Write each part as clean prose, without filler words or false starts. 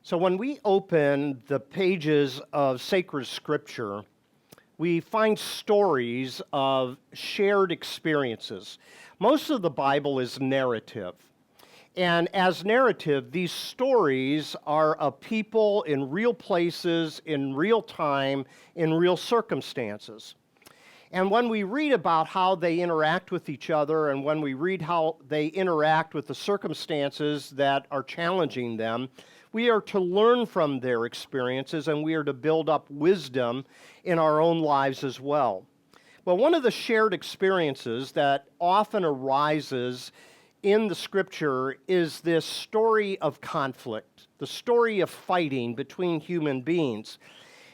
So when we open the pages of sacred scripture, we find stories of shared experiences. Most of the Bible is narrative. And as narrative, these stories are of people in real places, in real time, in real circumstances. And when we read about how they interact with each other and when we read how they interact with the circumstances that are challenging them, we are to learn from their experiences and we are to build up wisdom in our own lives as well. Well, one of the shared experiences that often arises in the scripture is this story of conflict, the story of fighting between human beings.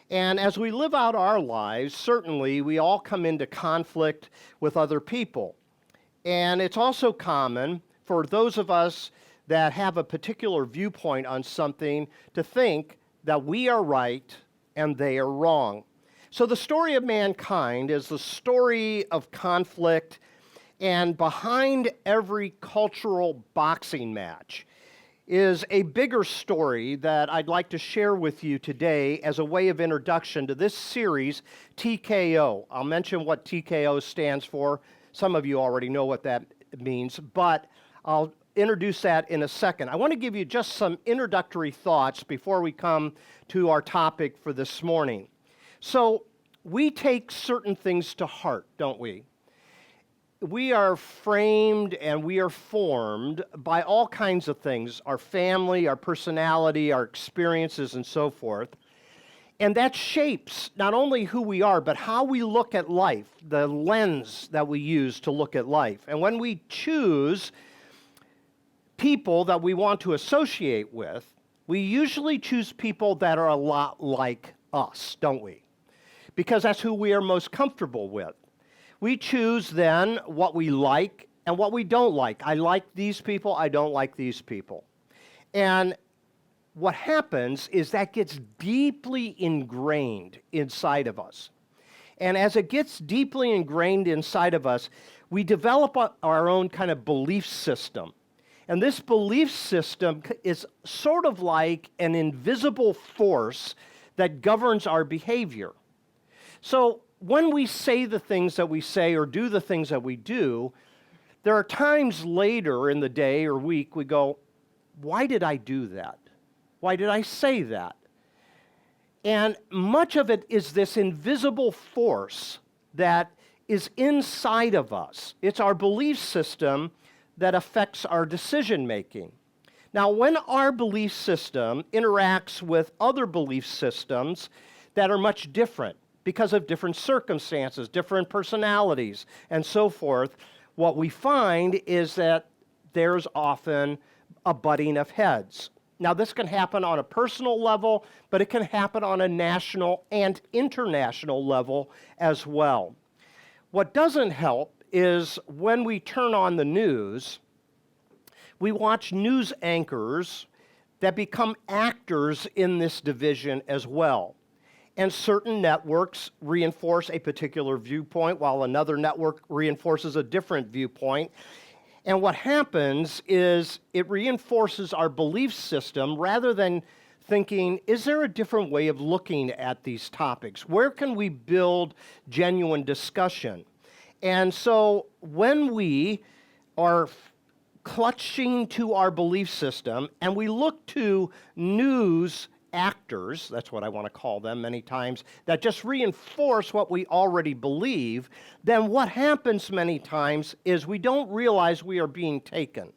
And as we live out our lives, certainly we all come into conflict with other people. And it's also common for those of us that have a particular viewpoint on something to think that we are right and they are wrong. So the story of mankind is the story of conflict, and behind every cultural boxing match is a bigger story that I'd like to share with you today as a way of introduction to this series, TKO. I'll mention what TKO stands for. Some of you already know what that means, but I'll introduce that in a second. I want to give you just some introductory thoughts before we come to our topic for this morning. So we take certain things to heart, don't we? We are framed and we are formed by all kinds of things, our family, our personality, our experiences, and so forth. And that shapes not only who we are, but how we look at life, the lens that we use to look at life. And when we choose people that we want to associate with, we usually choose people that are a lot like us, don't we? Because that's who we are most comfortable with. We choose then what we like and what we don't like. I like these people, I don't like these people. And what happens is that gets deeply ingrained inside of us. And as it gets deeply ingrained inside of us, we develop our own kind of belief system. And this belief system is sort of like an invisible force that governs our behavior. So when we say the things that we say or do the things that we do, there are times later in the day or week we go, why did I do that? Why did I say that? And much of it is this invisible force that is inside of us. It's our belief system that affects our decision making. Now, when our belief system interacts with other belief systems that are much different because of different circumstances, different personalities, and so forth, what we find is that there's often a butting of heads. Now, this can happen on a personal level, but it can happen on a national and international level as well. What doesn't help is when we turn on the news, we watch news anchors that become actors in this division as well. And certain networks reinforce a particular viewpoint while another network reinforces a different viewpoint. And what happens is it reinforces our belief system rather than thinking, is there a different way of looking at these topics? Where can we build genuine discussion? And so when we are clutching to our belief system and we look to news actors, that's what I want to call them many times, that just reinforce what we already believe, then what happens many times is we don't realize we are being taken.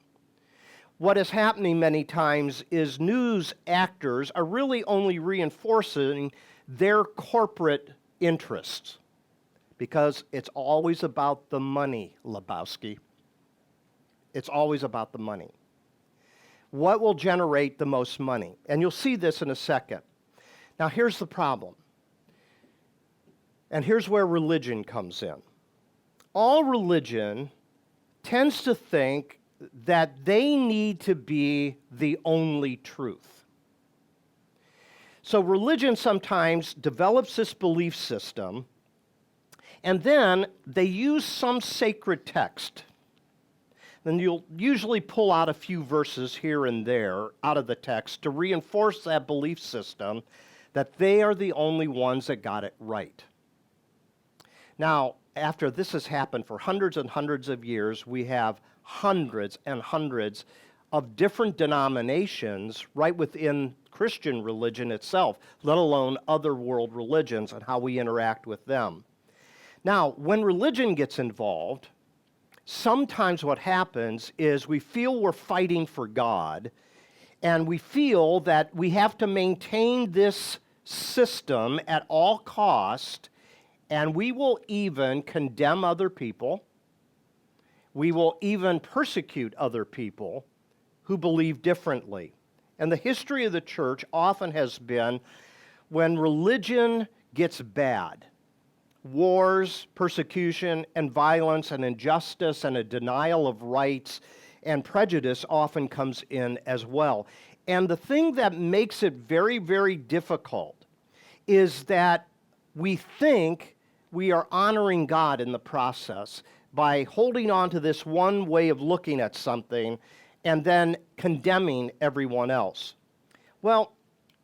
What is happening many times is news actors are really only reinforcing their corporate interests. Because it's always about the money, Lebowski. It's always about the money. What will generate the most money? And you'll see this in a second. Now, here's the problem. And here's where religion comes in. All religion tends to think that they need to be the only truth. So religion sometimes develops this belief system, and then they use some sacred text. then you'll usually pull out a few verses here and there out of the text to reinforce that belief system that they are the only ones that got it right. Now, after this has happened for hundreds and hundreds of years, we have hundreds and hundreds of different denominations right within Christian religion itself, let alone other world religions and how we interact with them. Now, when religion gets involved, sometimes what happens is we feel we're fighting for God, and we feel that we have to maintain this system at all cost, and we will even condemn other people. We will even persecute other people who believe differently. And the history of the church often has been when religion gets bad, wars, persecution, and violence, and injustice, and a denial of rights, and prejudice often comes in as well. And the thing that makes it very, very difficult is that we think we are honoring God in the process by holding on to this one way of looking at something and then condemning everyone else. Well,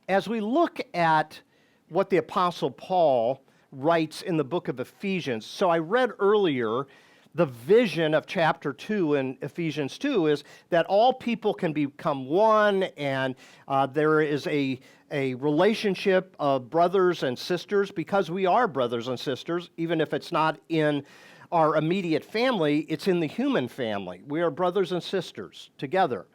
as we look at what the Apostle Paul writes in the book of Ephesians, so I read earlier the vision of chapter 2 in Ephesians 2 is that all people can become one, and there is a relationship of brothers and sisters, because we are brothers and sisters, even if it's not in our immediate family, it's in the human family. We are brothers and sisters together.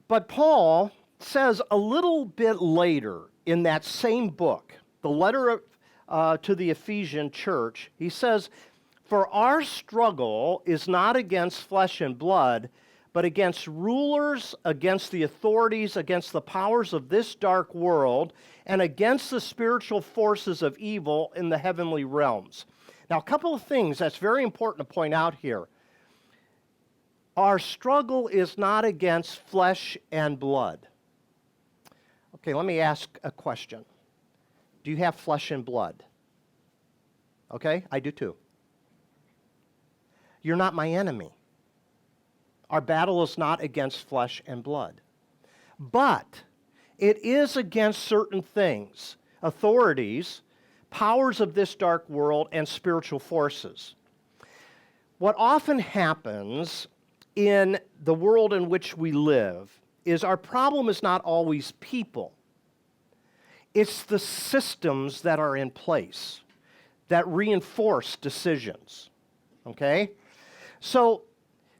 But Paul says a little bit later in that same book, the letter to the Ephesian church, he says, "For our struggle is not against flesh and blood, but against rulers, against the authorities, against the powers of this dark world, and against the spiritual forces of evil in the heavenly realms." Now, a couple of things that's very important to point out here. Our struggle is not against flesh and blood. Okay, let me ask a question. Do you have flesh and blood? Okay, I do too. You're not my enemy. Our battle is not against flesh and blood. But it is against certain things, authorities, powers of this dark world, and spiritual forces. What often happens in the world in which we live is our problem is not always people. It's the systems that are in place that reinforce decisions, okay? So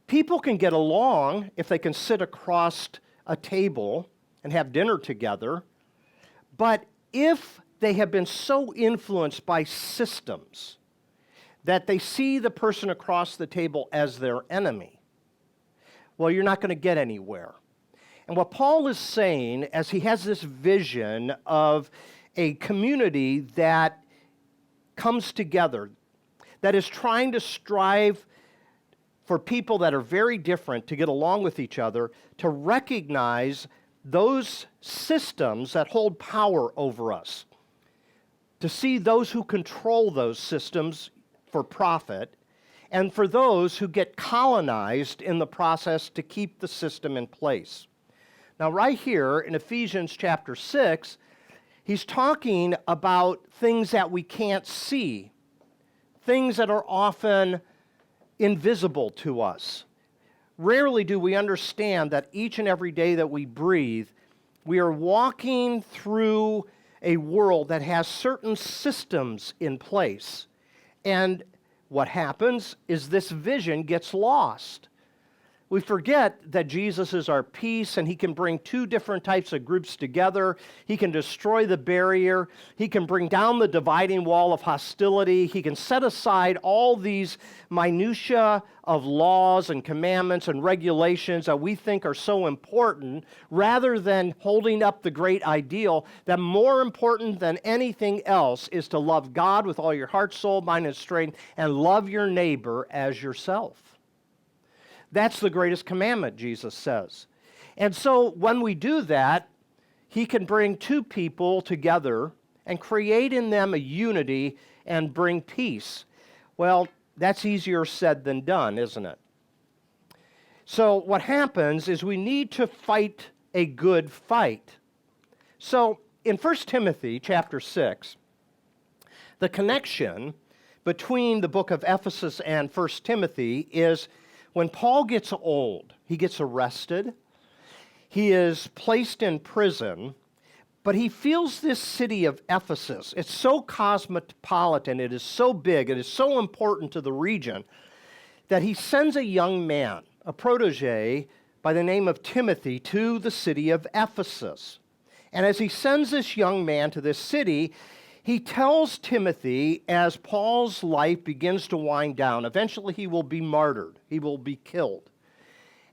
people can get along if they can sit across a table and have dinner together, but if they have been so influenced by systems that they see the person across the table as their enemy, well, you're not going to get anywhere. And what Paul is saying, as he has this vision of a community that comes together, that is trying to strive for people that are very different to get along with each other, to recognize those systems that hold power over us, to see those who control those systems for profit, and for those who get colonized in the process to keep the system in place. Now, right here in Ephesians chapter 6, he's talking about things that we can't see, things that are often invisible to us. Rarely do we understand that each and every day that we breathe, we are walking through a world that has certain systems in place. And what happens is this vision gets lost. We forget that Jesus is our peace, and he can bring two different types of groups together. He can destroy the barrier. He can bring down the dividing wall of hostility. He can set aside all these minutiae of laws and commandments and regulations that we think are so important, rather than holding up the great ideal that more important than anything else is to love God with all your heart, soul, mind, and strength, and love your neighbor as yourself. That's the greatest commandment, Jesus says. And so when we do that, he can bring two people together and create in them a unity and bring peace. Well, that's easier said than done, isn't it? So what happens is we need to fight a good fight. So in 1 Timothy chapter 6, the connection between the book of Ephesus and 1 Timothy is when Paul gets old, he gets arrested, he is placed in prison, but he feels this city of Ephesus, it's so cosmopolitan, it is so big, it is so important to the region, that he sends a young man, a protege by the name of Timothy, to the city of Ephesus. And as he sends this young man to this city, he tells Timothy, as Paul's life begins to wind down, eventually he will be martyred, he will be killed.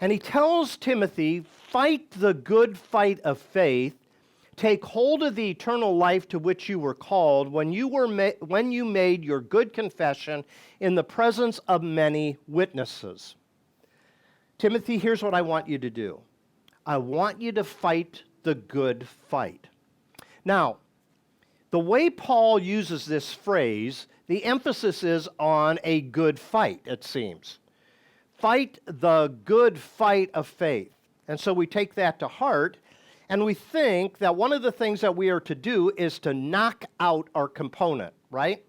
And he tells Timothy, fight the good fight of faith, take hold of the eternal life to which you were called when you made your good confession in the presence of many witnesses. Timothy, here's what I want you to do. I want you to fight the good fight. Now, the way Paul uses this phrase, the emphasis is on a good fight, it seems. Fight the good fight of faith. And so we take that to heart, and we think that one of the things that we are to do is to knock out our component, right?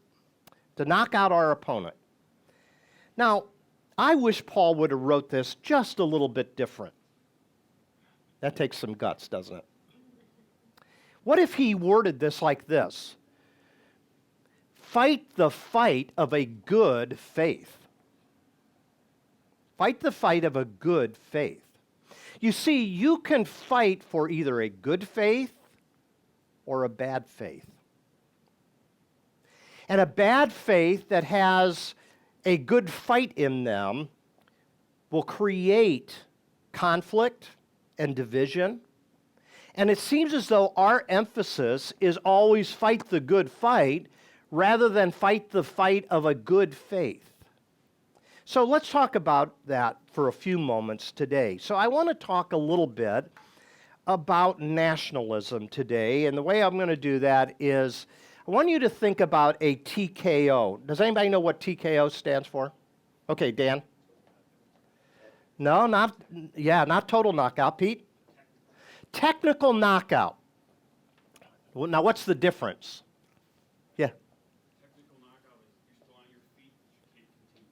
To knock out our opponent. Now, I wish Paul would have wrote this just a little bit different. That takes some guts, doesn't it? What if he worded this like this? Fight the fight of a good faith. Fight the fight of a good faith. You see, you can fight for either a good faith or a bad faith. And a bad faith that has a good fight in them will create conflict and division. And it seems as though our emphasis is always fight the good fight rather than fight the fight of a good faith. So let's talk about that for a few moments today. So I want to talk a little bit about nationalism today. And the way I'm going to do that is I want you to think about a TKO. Does anybody know what TKO stands for? Okay, Dan? No, not total knockout. Pete? Technical knockout. Well, now, what's the difference? Yeah. Technical knockout is you're still on your feet, but you can't continue.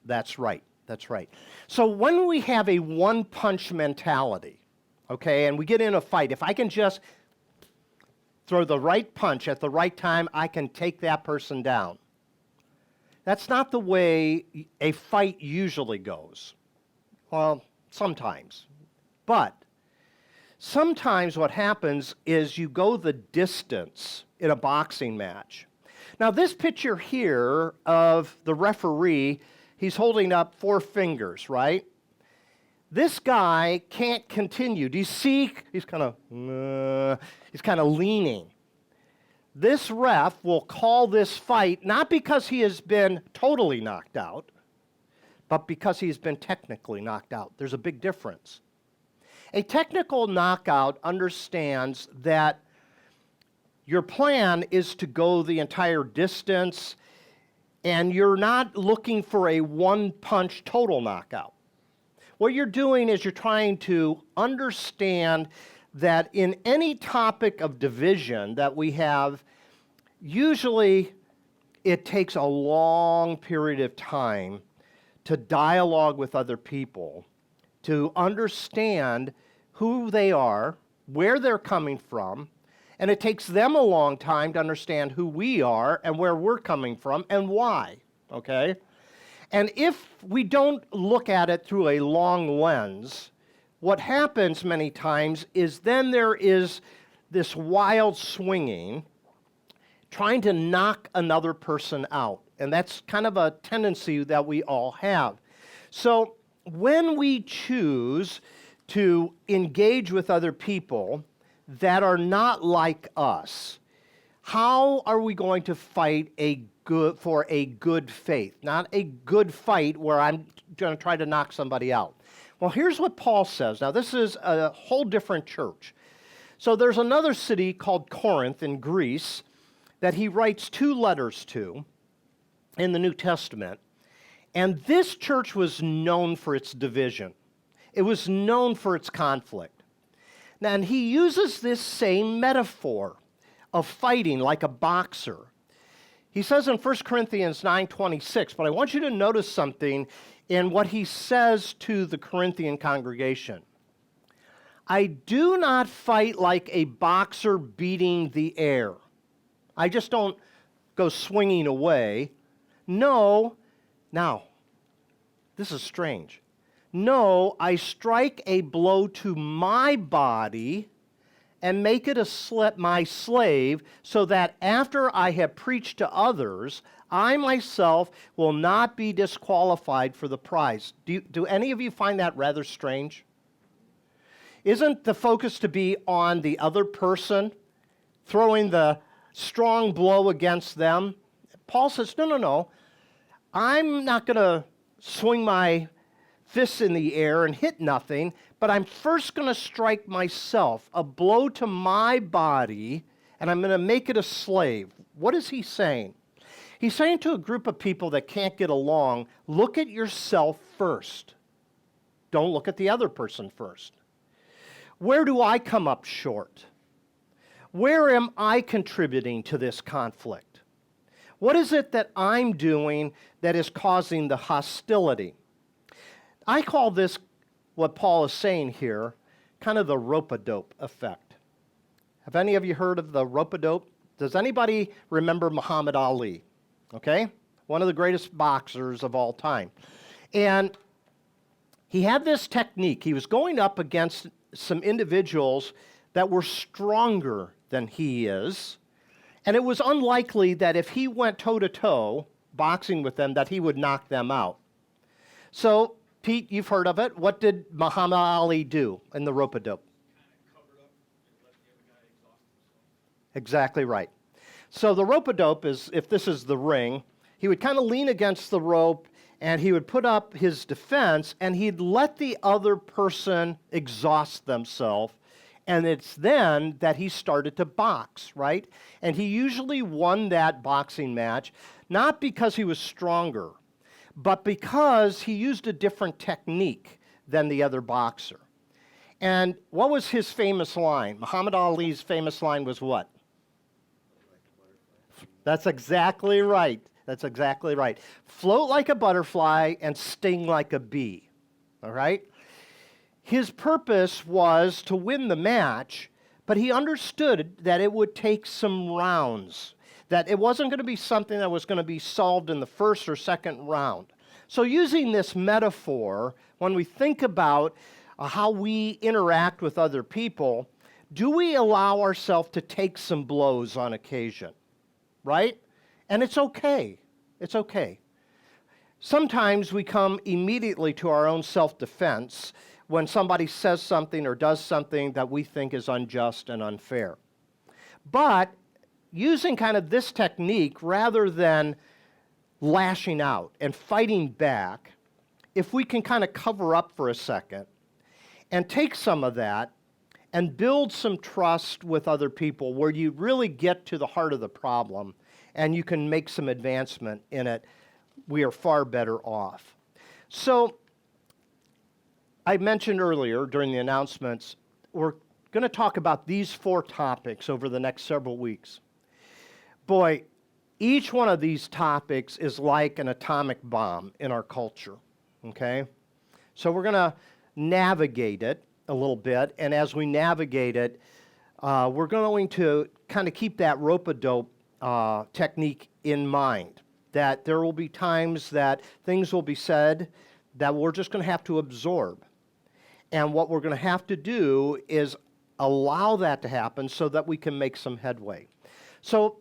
That's right. That's right. So when we have a one-punch mentality, okay, and we get in a fight, if I can just throw the right punch at the right time, I can take that person down. That's not the way a fight usually goes. Well, sometimes. But sometimes what happens is you go the distance in a boxing match. Now, this picture here of the referee, he's holding up 4 fingers, right? This guy can't continue. Do you see? He's kind of leaning. This ref will call this fight not because he has been totally knocked out, but because he's been technically knocked out. There's a big difference. A technical knockout understands that your plan is to go the entire distance, and you're not looking for a one-punch total knockout. What you're doing is you're trying to understand that in any topic of division that we have, usually it takes a long period of time to dialogue with other people, to understand who they are, where they're coming from, and it takes them a long time to understand who we are and where we're coming from and why, okay? And if we don't look at it through a long lens, what happens many times is then there is this wild swinging, trying to knock another person out. And that's kind of a tendency that we all have. So when we choose to engage with other people that are not like us, how are we going to fight for a good faith? Not a good fight where I'm going to try to knock somebody out. Well, here's what Paul says. Now, this is a whole different church. So there's another city called Corinth in Greece that he writes 2 letters to in the New Testament. And this church was known for its division. It was known for its conflict. Now, and he uses this same metaphor of fighting like a boxer. He says in 1 Corinthians 9:26, but I want you to notice something in what he says to the Corinthian congregation. I do not fight like a boxer beating the air. I just don't go swinging away. No, now, this is strange. No, I strike a blow to my body and make it my slave, so that after I have preached to others, I myself will not be disqualified for the prize. Do any of you find that rather strange? Isn't the focus to be on the other person, throwing the strong blow against them? Paul says, no. I'm not going to swing my fists in the air and hit nothing, but I'm first going to strike myself, a blow to my body, and I'm going to make it a slave. What is he saying? He's saying to a group of people that can't get along, look at yourself first. Don't look at the other person first. Where do I come up short? Where am I contributing to this conflict? What is it that I'm doing that is causing the hostility? I call this, what Paul is saying here, kind of the rope-a-dope effect. Have any of you heard of the rope-a-dope? Does anybody remember Muhammad Ali? Okay? One of the greatest boxers of all time. And he had this technique. He was going up against some individuals that were stronger than he is. And it was unlikely that if he went toe-to-toe boxing with them, that he would knock them out. So, Pete, you've heard of it. What did Muhammad Ali do in the rope-a-dope? Kind of covered up and let the other guy exhaust himself. Exactly right. So the rope-a-dope is, if this is the ring, he would kind of lean against the rope and he would put up his defense and he'd let the other person exhaust themselves. And it's then that he started to box, right? And he usually won that boxing match, not because he was stronger, but because he used a different technique than the other boxer. And what was his famous line? Muhammad Ali's famous line was what? That's exactly right. That's exactly right. Float like a butterfly and sting like a bee. All right? His purpose was to win the match, but he understood that it would take some rounds, that it wasn't going to be something that was going to be solved in the first or second round. So using this metaphor, when we think about how we interact with other people, do we allow ourselves to take some blows on occasion? Right? And it's okay. It's okay. Sometimes we come immediately to our own self-defense when somebody says something or does something that we think is unjust and unfair. But using kind of this technique rather than lashing out and fighting back, if we can kind of cover up for a second and take some of that and build some trust with other people where you really get to the heart of the problem and you can make some advancement in it, we are far better off. So I mentioned earlier during the announcements, we're going to talk about these 4 topics over the next several weeks. Boy, each one of these topics is like an atomic bomb in our culture, okay? So we're going to navigate it a little bit, and as we navigate it, we're going to kind of keep that rope-a-dope technique in mind, that there will be times that things will be said that we're just going to have to absorb. And what we're going to have to do is allow that to happen so that we can make some headway. So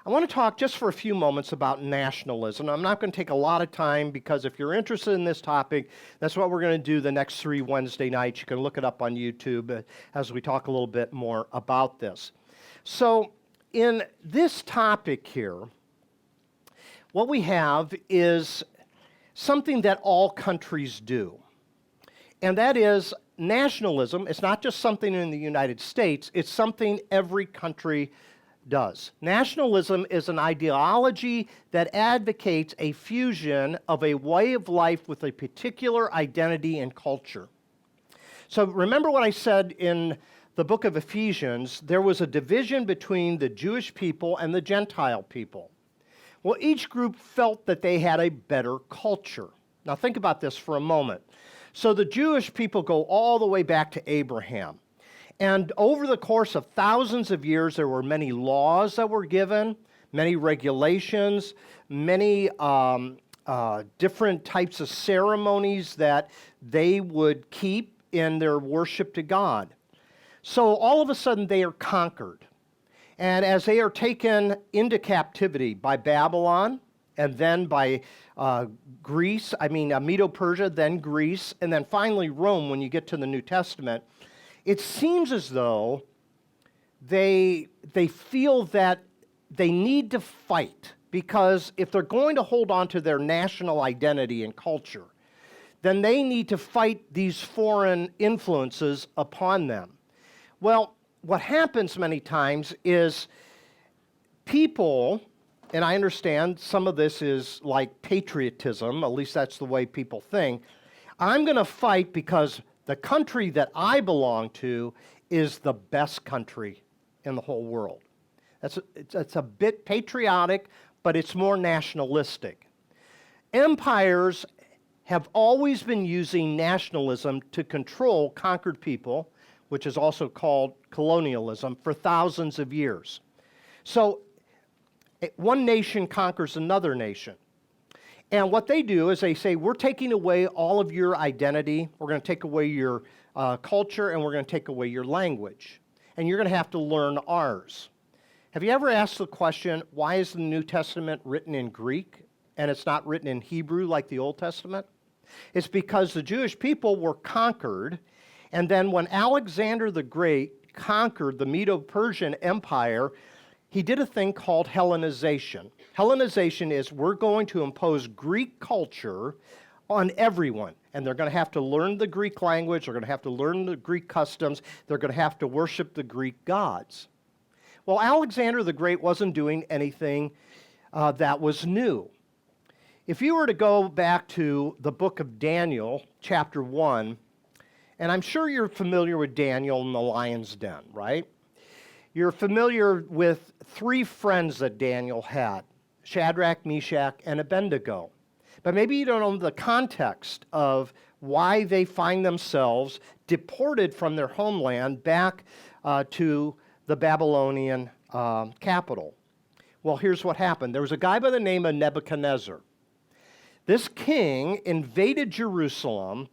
I want to talk just for a few moments about nationalism. I'm not going to take a lot of time because if you're interested in this topic, that's what we're going to do the next 3 Wednesday nights. You can look it up on YouTube as we talk a little bit more about this. So in this topic here, what we have is something that all countries do. And that is nationalism. It's not just something in the United States. It's something every country does. Nationalism is an ideology that advocates a fusion of a way of life with a particular identity and culture. So remember what I said in the book of Ephesians, there was a division between the Jewish people and the Gentile people. Well, each group felt that they had a better culture. Now think about this for a moment. So the Jewish people go all the way back to Abraham. And over the course of thousands of years, there were many laws that were given, many regulations, many different types of ceremonies that they would keep in their worship to God. So all of a sudden, they are conquered. And as they are taken into captivity by Babylon, and then by Medo-Persia, then Greece, and then finally Rome when you get to the New Testament, it seems as though they feel that they need to fight, because if they're going to hold on to their national identity and culture, then they need to fight these foreign influences upon them. Well, what happens many times is people, and I understand some of this is like patriotism, at least that's the way people think, I'm going to fight because the country that I belong to is the best country in the whole world. It's a bit patriotic, but it's more nationalistic. Empires have always been using nationalism to control conquered people, which is also called colonialism, for thousands of years. So one nation conquers another nation. And what they do is they say, we're taking away all of your identity, we're going to take away your culture, and we're going to take away your language. And you're going to have to learn ours. Have you ever asked the question, why is the New Testament written in Greek and it's not written in Hebrew like the Old Testament? It's because the Jewish people were conquered, and then when Alexander the Great conquered the Medo-Persian Empire, he did a thing called Hellenization. Hellenization is we're going to impose Greek culture on everyone, and they're going to have to learn the Greek language, they're going to have to learn the Greek customs, they're going to have to worship the Greek gods. Well, Alexander the Great wasn't doing anything that was new. If you were to go back to the book of Daniel, chapter 1, and I'm sure you're familiar with Daniel in the lion's den, right? You're familiar with three friends that Daniel had, Shadrach, Meshach, and Abednego. But maybe you don't know the context of why they find themselves deported from their homeland back to the Babylonian capital. Well, here's what happened. There was a guy by the name of Nebuchadnezzar. This king invaded Jerusalem,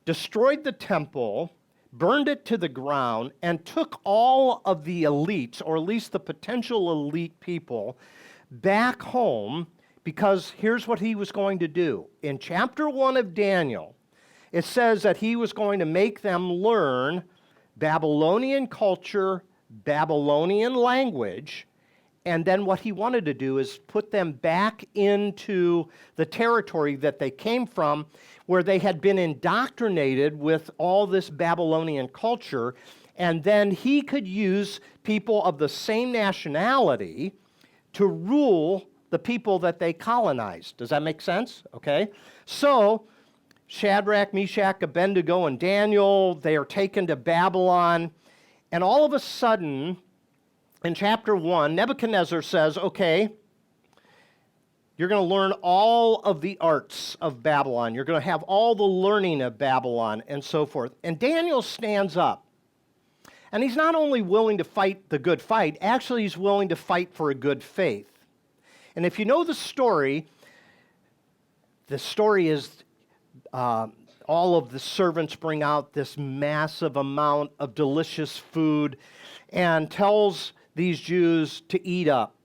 destroyed the temple, burned it to the ground, and took all of the elites, or at least the potential elite people, back home, because here's what he was going to do. In chapter 1 of Daniel, it says that he was going to make them learn Babylonian culture, Babylonian language, and then what he wanted to do is put them back into the territory that they came from, where they had been indoctrinated with all this Babylonian culture, and then he could use people of the same nationality to rule the people that they colonized. Does that make sense? Okay. So Shadrach, Meshach, Abednego, and Daniel, they are taken to Babylon, and all of a sudden, in chapter 1, Nebuchadnezzar says, okay, you're going to learn all of the arts of Babylon. You're going to have all the learning of Babylon and so forth. And Daniel stands up. And he's not only willing to fight the good fight, actually he's willing to fight for a good faith. And if you know the story is all of the servants bring out this massive amount of delicious food and tells these Jews to eat up.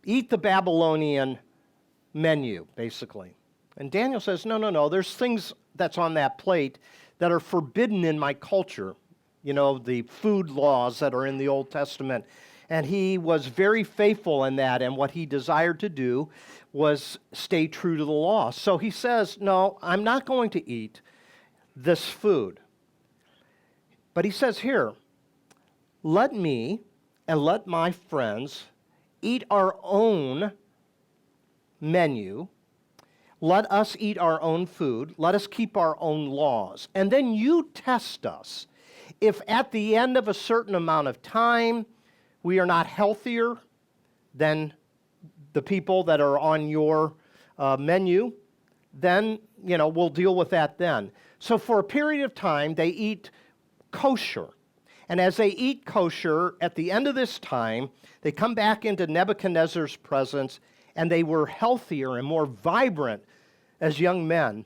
Eat the Babylonian menu, basically. And Daniel says, no, there's things that's on that plate that are forbidden in my culture. You know, the food laws that are in the Old Testament. And he was very faithful in that, and what he desired to do was stay true to the law. So he says, no, I'm not going to eat this food. But he says here, let me and let my friends eat our own menu. Let us eat our own food. Let us keep our own laws. And then you test us. If at the end of a certain amount of time we are not healthier than the people that are on your menu, then, we'll deal with that then. So for a period of time, they eat kosher. And as they eat kosher, at the end of this time, they come back into Nebuchadnezzar's presence, and they were healthier and more vibrant as young men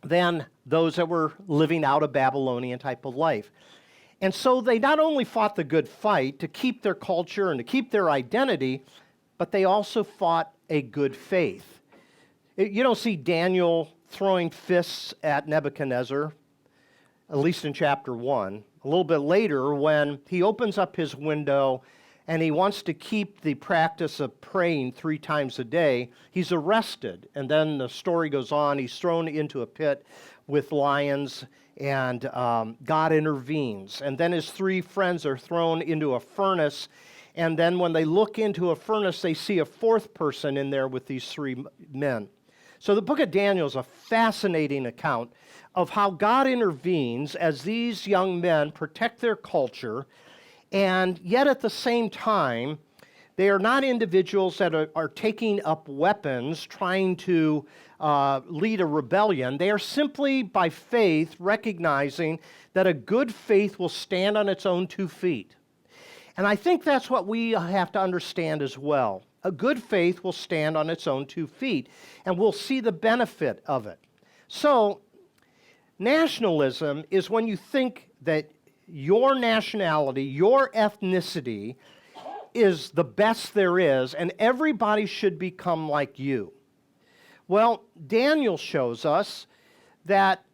than those that were living out a Babylonian type of life. And so they not only fought the good fight to keep their culture and to keep their identity, but they also fought a good faith. You don't see Daniel throwing fists at Nebuchadnezzar, at least in chapter 1. A little bit later, when he opens up his window and he wants to keep the practice of praying 3 times a day, he's arrested. And then the story goes on. He's thrown into a pit with lions, and God intervenes. And then his 3 friends are thrown into a furnace. And then when they look into a furnace, they see a 4th person in there with these 3 men. So the book of Daniel is a fascinating account of how God intervenes as these young men protect their culture, and yet at the same time, they are not individuals that are taking up weapons, trying to lead a rebellion. They are simply, by faith, recognizing that a good faith will stand on its own 2 feet. And I think that's what we have to understand as well. A good faith will stand on its own 2 feet, and we'll see the benefit of it. So, nationalism is when you think that your nationality, your ethnicity, is the best there is, and everybody should become like you. Well, Daniel shows us that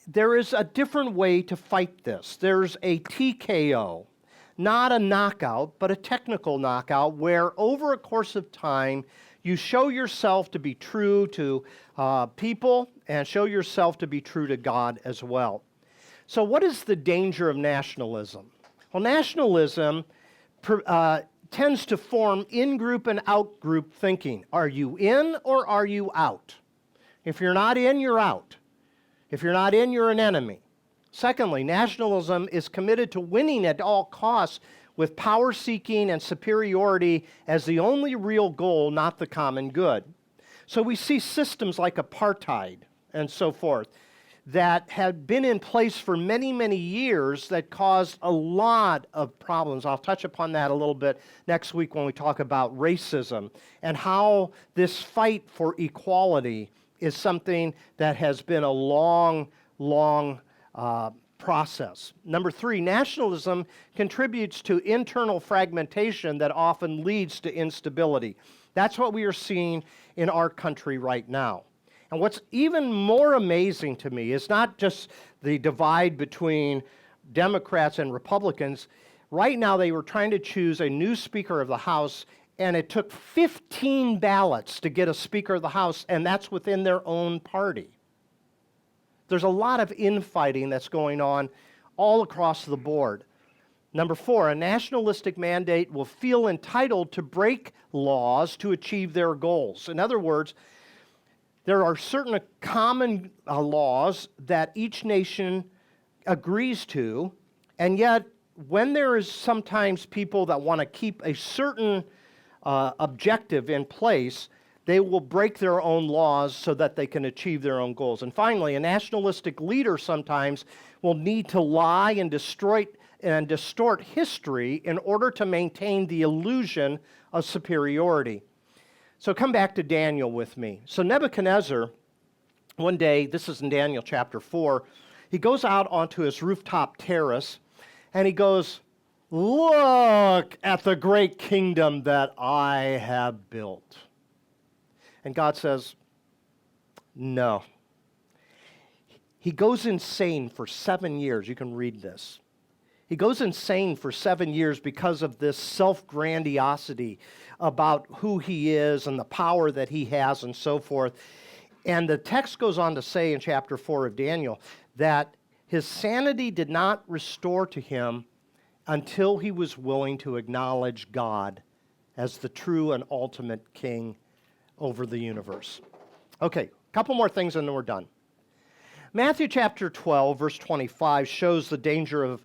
there is a different way to fight this. There's a TKO, not a knockout, but a technical knockout, where over a course of time, you show yourself to be true to people and show yourself to be true to God as well. So what is the danger of nationalism? Well, nationalism tends to form in-group and out-group thinking. Are you in or are you out? If you're not in, you're out. If you're not in, you're an enemy. Secondly, nationalism is committed to winning at all costs with power-seeking and superiority as the only real goal, not the common good. So we see systems like apartheid and so forth that had been in place for many, many years that caused a lot of problems. I'll touch upon that a little bit next week when we talk about racism and how this fight for equality is something that has been a long process. Number 3, nationalism contributes to internal fragmentation that often leads to instability. That's what we are seeing in our country right now. And what's even more amazing to me is not just the divide between Democrats and Republicans. Right now, they were trying to choose a new Speaker of the House, and it took 15 ballots to get a Speaker of the House, and that's within their own party. There's a lot of infighting that's going on all across the board. Number 4, a nationalistic mandate will feel entitled to break laws to achieve their goals. In other words, there are certain common laws that each nation agrees to, and yet when there is sometimes people that want to keep a certain objective in place, they will break their own laws so that they can achieve their own goals. And finally, a nationalistic leader sometimes will need to lie and distort history in order to maintain the illusion of superiority. So come back to Daniel with me. So Nebuchadnezzar, one day, this is in Daniel chapter 4, he goes out onto his rooftop terrace and he goes, "Look at the great kingdom that I have built." And God says, no. He goes insane for 7 years. You can read this. He goes insane for 7 years because of this self-grandiosity about who he is and the power that he has and so forth. And the text goes on to say in chapter 4 of Daniel that his sanity did not restore to him until he was willing to acknowledge God as the true and ultimate king over the universe. Okay, a couple more things and then we're done. Matthew chapter 12, verse 25 shows the danger of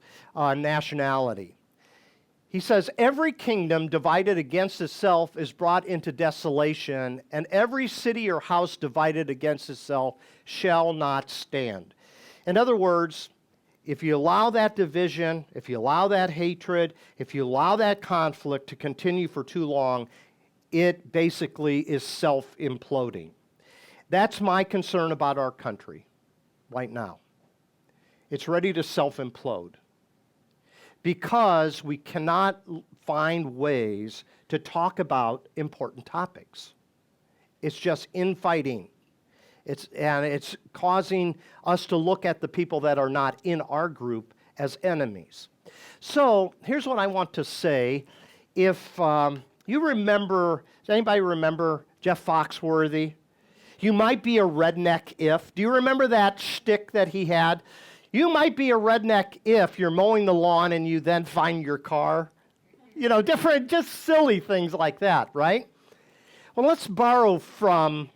nationality. He says, "Every kingdom divided against itself is brought into desolation, and every city or house divided against itself shall not stand." In other words, if you allow that division, if you allow that hatred, if you allow that conflict to continue for too long, it basically is self-imploding. That's my concern about our country right now. It's ready to self-implode because we cannot find ways to talk about important topics. It's just infighting. It's causing us to look at the people that are not in our group as enemies. So here's what I want to say. If you remember, does anybody remember Jeff Foxworthy? You might be a redneck if. Do you remember that shtick that he had? You might be a redneck if you're mowing the lawn and you then find your car. You know, different, just silly things like that, right? Well, let's borrow from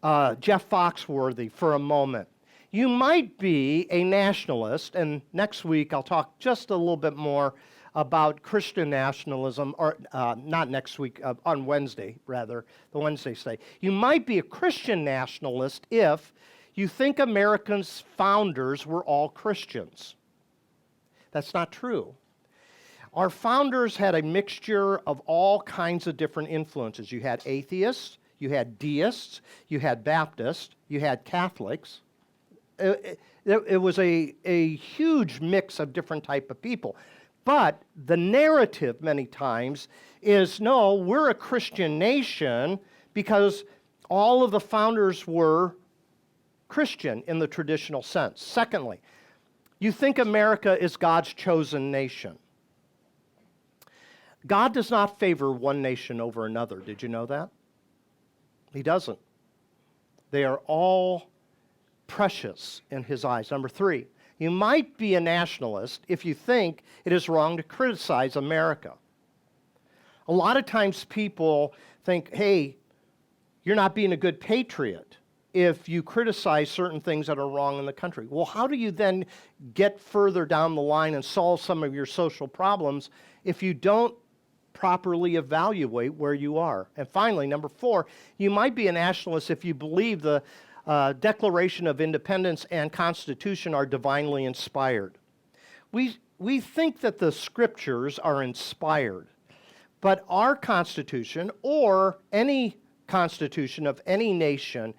Jeff Foxworthy for a moment. You might be a nationalist, and next week I'll talk just a little bit more about Christian nationalism, or not next week, on Wednesday, rather, the Wednesday study. You might be a Christian nationalist if you think America's founders were all Christians. That's not true. Our founders had a mixture of all kinds of different influences. You had atheists, you had deists, you had Baptists, you had Catholics. It was a huge mix of different type of people. But the narrative many times is, no, we're a Christian nation because all of the founders were Christian in the traditional sense. Secondly, you think America is God's chosen nation. God does not favor one nation over another. Did you know that? He doesn't. They are all precious in his eyes. Number three, you might be a nationalist if you think it is wrong to criticize America. A lot of times people think, hey, you're not being a good patriot if you criticize certain things that are wrong in the country. Well, how do you then get further down the line and solve some of your social problems if you don't properly evaluate where you are? And finally, number four, you might be a nationalist if you believe the Declaration of Independence and Constitution are divinely inspired. We think that the scriptures are inspired, but our Constitution or any Constitution of any nation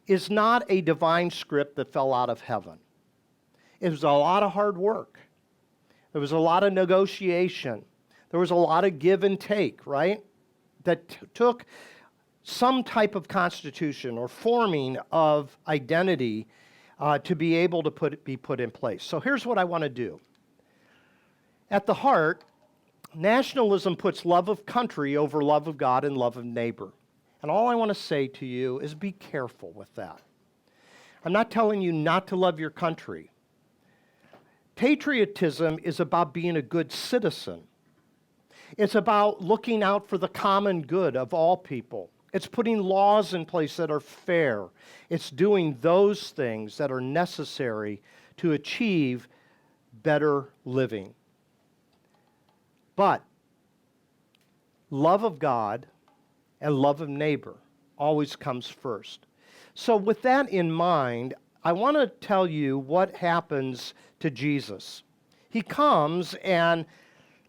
is not a divine script that fell out of heaven. It was a lot of hard work. There was a lot of negotiation. There was a lot of give and take, right? That took some type of constitution or forming of identity to be able to be put in place. So here's what I want to do. At the heart, nationalism puts love of country over love of God and love of neighbor. And all I want to say to you is be careful with that. I'm not telling you not to love your country. Patriotism is about being a good citizen. It's about looking out for the common good of all people. It's putting laws in place that are fair. It's doing those things that are necessary to achieve better living. But love of God and love of neighbor always comes first. So with that in mind, I want to tell you what happens to Jesus. He comes, and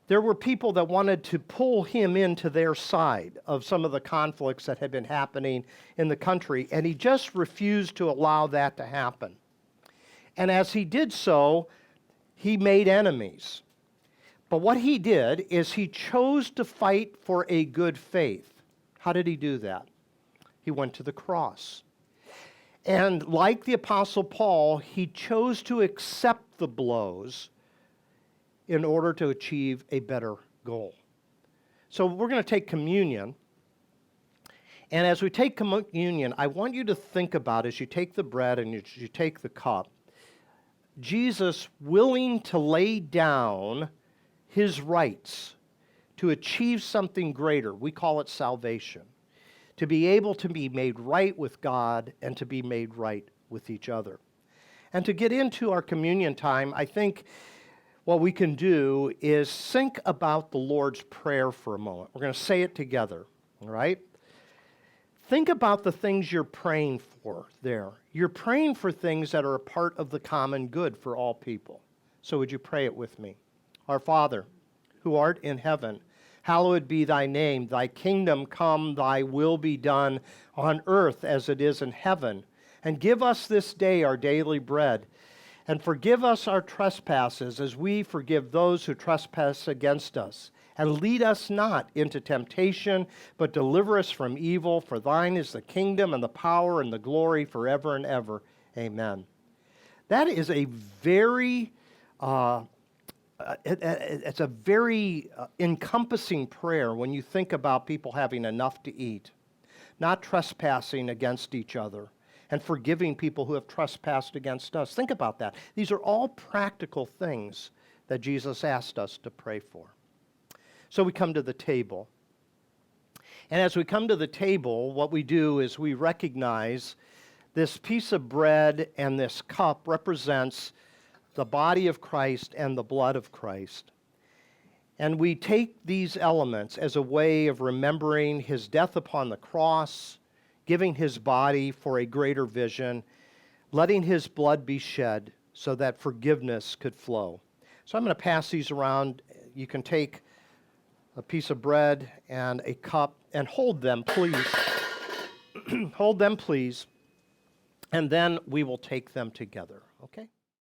there were people that wanted to pull him into their side of some of the conflicts that had been happening in the country, and he just refused to allow that to happen. And as he did so, he made enemies. But what he did is he chose to fight for a good faith. How did he do that? He went to the cross. And like the Apostle Paul, he chose to accept the blows in order to achieve a better goal. So we're going to take communion. And as we take communion, I want you to think about, as you take the bread and as you take the cup, Jesus willing to lay down his rights to achieve something greater. We call it salvation. To be able to be made right with God and to be made right with each other. And to get into our communion time, I think what we can do is think about the Lord's Prayer for a moment. We're going to say it together, all right? Think about the things you're praying for there. You're praying for things that are a part of the common good for all people. So would you pray it with me? Our Father, who art in heaven, hallowed be thy name. Thy kingdom come, thy will be done on earth as it is in heaven. And give us this day our daily bread. And forgive us our trespasses as we forgive those who trespass against us. And lead us not into temptation, but deliver us from evil. For thine is the kingdom and the power and the glory forever and ever. Amen. That is a very, it's a very encompassing prayer when you think about people having enough to eat, not trespassing against each other, and forgiving people who have trespassed against us. Think about that. These are all practical things that Jesus asked us to pray for. So we come to the table. And as we come to the table, what we do is we recognize this piece of bread and this cup represents the body of Christ and the blood of Christ. And we take these elements as a way of remembering his death upon the cross, giving his body for a greater vision, letting his blood be shed so that forgiveness could flow. So I'm going to pass these around. You can take a piece of bread and a cup and hold them, please. Hold them, please. And then we will take them together, okay?